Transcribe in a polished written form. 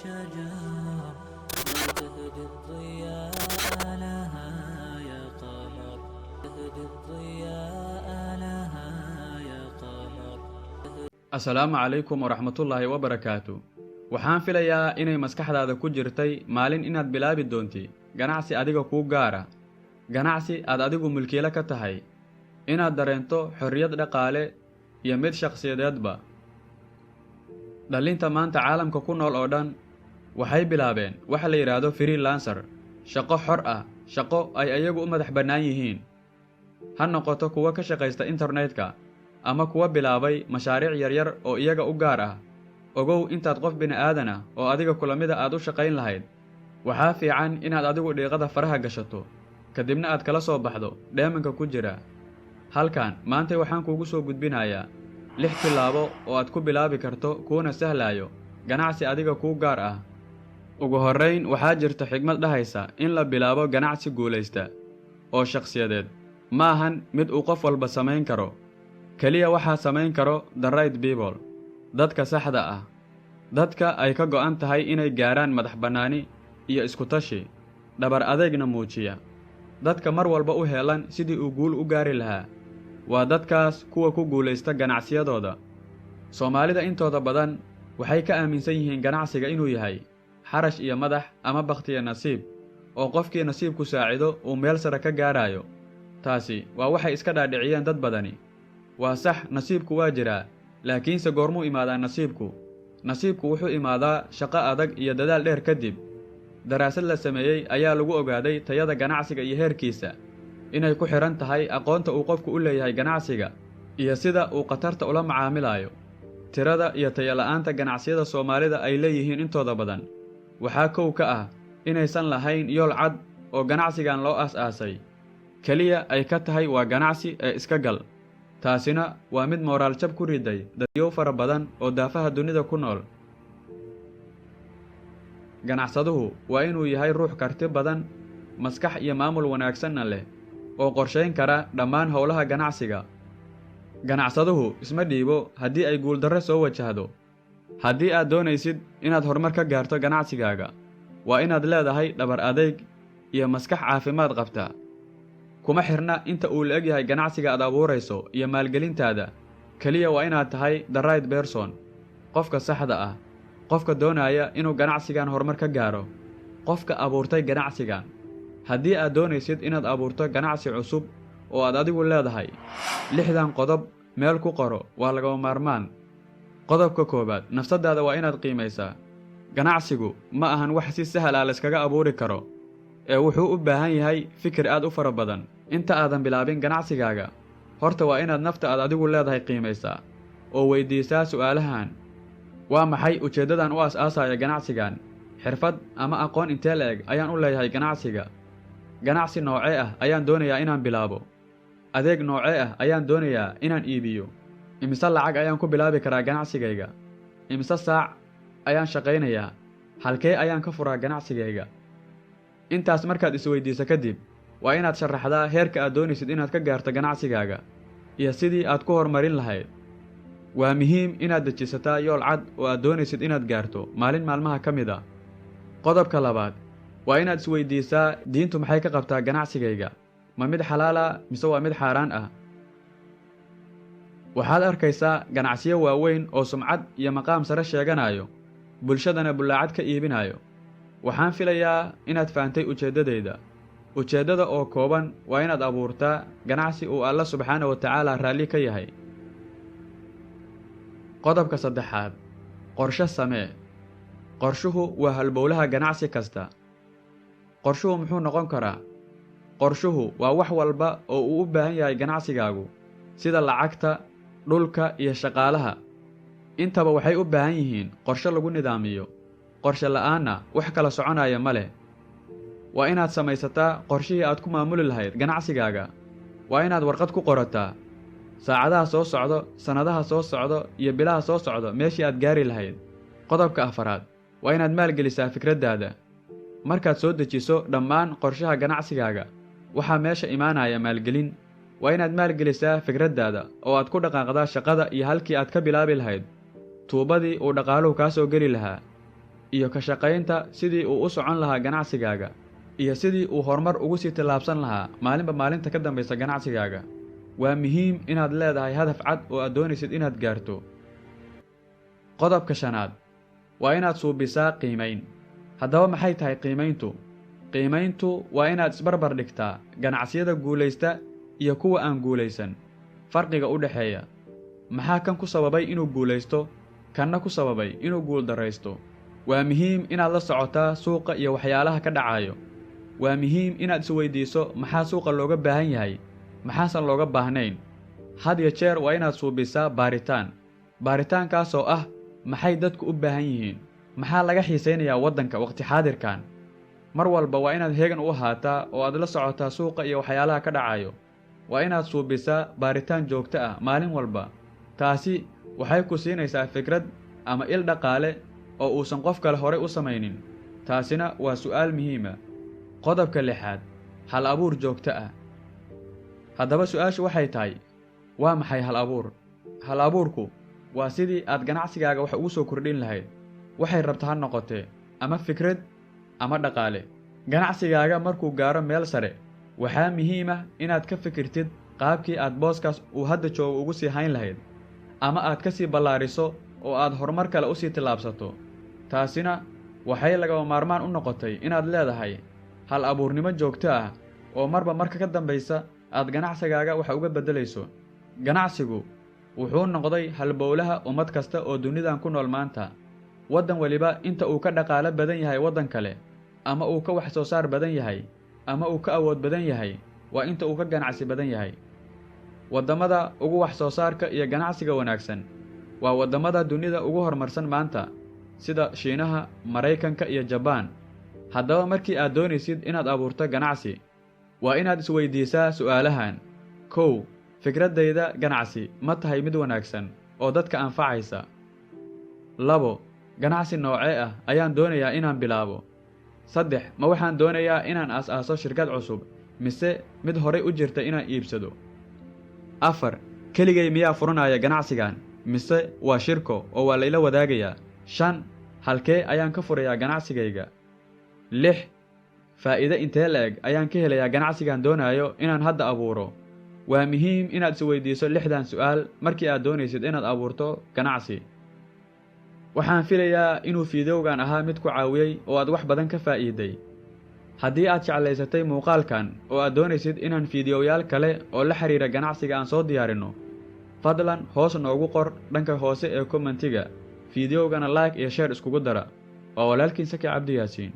شجر لا تهدي الضياء لها يا قمر تهدي الضياء لها يا قمر. asalaamu calaykum waraxmatullaahi wabarakaatu. waxaan filayaa inay maskaxdaada ku jirtay maalin inaad bilaabi doonti ganacsi adiga kuu gaara, ganacsi aad adigu mulkiile ka tahay, inaad dareento xorriyad dhaqaale iyo mid shakhsiyadeedba. dhallinta maanta caalamka ku nool oo dhan waxay bilaabeen waxa la yidhaahdo freelancer, shaqo xor ah, shaqo ay ayagu u madax bannaan yihiin. ha noqoto kuwa ka shaqaysta internetka ama kuwa bilaabay mashaariic yaryar oo iyaga u gaar ah. ogow intaad qof bini'aadan ah oo adiga kula mida aad u shaqayn lahayd, waxaa fiican inaad adigu dhiiqada faraha gashato, kadibna aad kala soo baxdo dheemanka ku jira. halkan maantay waxaan kuugu soo gudbinayaa 6 tillaabo oo aad ku bilaabi karto kuuna sahlaayo ganacsi adiga kuu gaar ah. ugu horrayn, waxaa jirta xigmad dhahaysa in la bilaabo ganacsi guulaysta oo shakhsiyadeed ma ahan mid uu qof walba samayn karo. keliya waxaa samayn karo the right people, dadka saxda ah, dadka ay ka go'an tahay inay gaaraan madax bannaani iyo iskutashi, dhabar adeegna muujiya, dadka mar walba u heelan sidii uu guul u gaari lahaa. waa dadkaas kuwa ku guulaysta ganacsiyadooda. soomaalida intooda badan waxay ka aaminsan yihiin ganacsiga inuu yahay xarash iyo madax ama bakhtiya nasiib, oo qofkii nasiibku saacido uu meel sare ka gaarayo. taasi waa waxay iska dhaadhiciyeen dad badani. waa sax, nasiibku waa jiraa, laakiinse goormuu imaadaa nasiibku? nasiibku wuxuu imaadaa shaqo adag iyo dadaal dheer kadib. daraasad la sameeyey ayaa lagu ogaaday tayada ganacsiga iyo heerkiisa inay ku xidhan tahay aqoonta uu qofku u leeyahay ganacsiga iyo sida uu khatarta ula macaamilayo. tirada iyo tayola'aanta ganacsiyada Soomaalida ay leeyihiin intooda badan waxaa kow ka ah inaysan lahayn yool cad oo ganacsigan loo aas-aasay. keliya ay ka tahay waa ganacsi ee iska gal. taasina waa mid mooraal jab ku riday dadyow fara badan oo daafaha dunida ku nool. ganacsaduhu waa inuu yahay ruux karti badan, maskax iyo maamul wanaagsanna leh, oo qorshayn kara dhammaan howlaha ganacsiga. ganacsaduhu isma dhiibo haddii ay guuldarro soo wajahdo. haddii aad doonaysid inaad horumar ka gaarto ganacsigaaga, waa inaad leedahay dhabar adeyg iyo maskax caafimaad qabta. kuma xirna inta uu la eg yahay ganacsiga aad abuurayso iyo maalgelintaada. keliya waa inaad tahay the right person, qofka saxda ah, qofka doonaya inuu ganacsigan horumar ka gaaro, qofka abuurtay ganacsigan. haddii aad doonaysid inaad abuurto ganacsi cusub oo aad adigu leedahay, 6dan qodob meel ku qoro, waa lagama maarmaan. qodobka koowaad, nafsadaada waa inaad qiimaysaa. ganacsigu ma ahan wax si sahal ah layskaga abuuri karo, ee wuxuu u baahan yahay fikir aad u fara badan. inta aadan bilaabin ganacsigaaga, horta waa inaad nafta aad adigu leedahay qiimaysaa oo weydiisaa su'aalahan: waa maxay ujeeddadan u aas-aasaya ganacsigan? xirfad ama aqoon intee la eg ayaan u leeyahay ganacsiga? ganacsi noocee ah ayaan doonayaa inaan bilaabo? adeeg noocee ah ayaan doonayaa inaan iibiyo? imise lacag ayaan ku bilaabi karaa ganacsigayga? imise saac ayaan shaqaynayaa? halkee ayaan ka furaa ganacsigayga? intaas markaad isweydiiso kadib, waa inaad sharaxdaa heerka aad doonaysid inaad ka gaarto ganacsigaaga iyo sidii aad ku horumarin lahayd. waa muhiim inaad dejisataa yool cad oo aad doonaysid inaad gaarto maalin maalmaha ka mid ah. qodobka labaad, waa inaad isweydiisaa diintu maxay ka qabtaa ganacsigayga? ma mid xalaala mise waa mid xaaraan ah? waxaad arkaysaa ganacsiyo waaweyn oo sumcad iyo maqaam sare sheeganayo, bulshadana bullaacad ka iibinayo. waxaan filayaa inaad fahantay ujeeddadayda. ujeeddada oo kooban waa inaad abuurtaa ganacsi uu Alla subxaana wa tacaala raalli ka yahay. qodobka saddexaad, qorshe samee. qorshuhu waa halbowlaha ganacsi kasta. qorshuhu muxuu noqon karaa? qorshuhu waa wax walba oo uu u baahan yahay ganacsigaagu, sida lacagta, dhulka iyo shaqaalaha. intaba waxay u baahan yihiin qorshe lagu nidaamiyo. qorshe la'aanna wax kala soconaya ma leh. waa inaad samaysataa qorshihii aad ku maamuli lahayd ganacsigaaga. waa inaad warqad ku qorataa saacadaha soo socdo, sannadaha soo socdo iyo bilaha soo socdo meeshii aad gaari lahayd. qodobka afaraad, waa inaad maalgelisaa fikraddaada. markaad soo dejiso dhammaan qorshaha ganacsigaaga, waxaa meesha imaanaya maalgelin. waa inaad maalgelisaa fikraddaada oo aad ku dhaqaaqdaa shaqada iyo halkii aad ka bilaabi lahayd, tuubadii uu dhaqaaluhu kaa soo geli lahaa. iyo ka shaqaynta sidii uu u socon lahaa ganacsigaaga iyo sidii uu horumar ugu sii tillaabsan lahaa maalinba maalinta ka dambaysa ganacsigaaga. waa muhiim inaad leedahay hadaf cad oo aad doonaysid inaad gaarto. qodobka 5 waa inaad suubisaa qiimayn. haddaba maxay tahay qiimayntu? qiimayntu waa inaad isbarbar dhigtaa ganacsiyada guulaysta iyo kuwa aan guulaysan. farqiga u dhexeeya: maxaa kan ku sababay inuu guulaysto, kanna ku sababay inuu guuldarraysto? waa muhiim inaad la socotaa suuqa iyo waxyaalaha ka dhacayo. waa muhiim inaad isweydiiso maxaa suuqa looga baahan yahay, maxaasan looga baahnayn. had iyo jeer waa inaad suubisaa baaritaankaasoo ah maxay dadku u baahan yihiin, maxaa laga xiisaynayaa waddanka waqti xaadirkan. mar walba waa inaad heegan u ahaataa oo aad la socotaa suuqa iyo waxyaalaha ka dhacayo. waa inaad suubisaa baaritaan joogto ah maalin walba. taasi waxay ku siinaysaa fikrad ama il dhaqaale oo uusan qof kale horey u samaynin. taasina waa su'aal muhiima. qodobka 6: hal abuur joogto ah. haddaba su'aashu waxay tahay, waa maxay hal abuur? hal abuurku waa sidii aad ganacsigaaga wax ugu soo kordhin lahayd, waxay rabta ha noqotee ama fikrad ama dhaqaale. ganacsigaaga markuu gaaro meel sare, waxaa muhiim ah inaad ka fikirtid qaabkii aad booskaas uu hadda joogo ugu sii hayn lahayd, ama aad ka sii ballaariso oo aad horumar kale u sii tillaabsato. taasina waxay lagama maarmaan u noqotay inaad leedahay hal abuurnimo joogto ah oo marba marka ka dambaysa aad ganacsigaaga wax uga beddelayso. ganacsigu wuxuu noqday halbowlaha ummad kasta oo dunidan ku nool maanta. waddan waliba inta uu ka dhaqaale badan yahay waddan kale, ama uu ka wax soo saar badan yahay, ama uu ka awood badan yahay, waa inta uu ka ganacsi badan yahay. waddamada ugu wax soo saarka iyo ganacsiga wanaagsan waa waddamada dunida ugu horumarsan maanta, sida Shiinaha, Maraykanka iyo Jabaan. haddaba markii aad doonaysid inaad abuurto ganacsi, waa inaad isweydiisaa su'aalahan: 1. fikraddayda ganacsi ma tahay mid wanaagsan oo dadka anfacaysa? 2. ganacsi noocee ah ayaan doonayaa inaan bilaabo? 3. ma waxaan doonayaa inaan aas-aaso shirkad cusub, mise mid horay u jirta inaan iibsado? 4. keligay miyaa furanaya ganacsigan, mise waa shirko oo waa layla wadaagayaa? 5. halkee ayaan ka furayaa ganacsigayga? 6. faa'iido intee la'eg ayaan ka helayaa ganacsigan doonayo inaan hadda abuuro? waa muhiim inaad isweydiiso 6dan su'aal markii aad doonaysid inaad abuurto ganacsi. waxaan filayaa inuu fiidiyowgan ahaa mid ku caawiyey oo aad wax badan ka faa'iiday. haddii aad jeclaysatay muuqaalkan oo aad doonaysid inaan fiidiyowayaal kale oo la xiriira ganacsiga aan soo diyaarinno, fadlan hoos noogu qor dhanka hoose ee kommentiga. fiidiyowgana like iyo share iskugu dara. waa walaalkiin Saki Cabdi Yaasiin.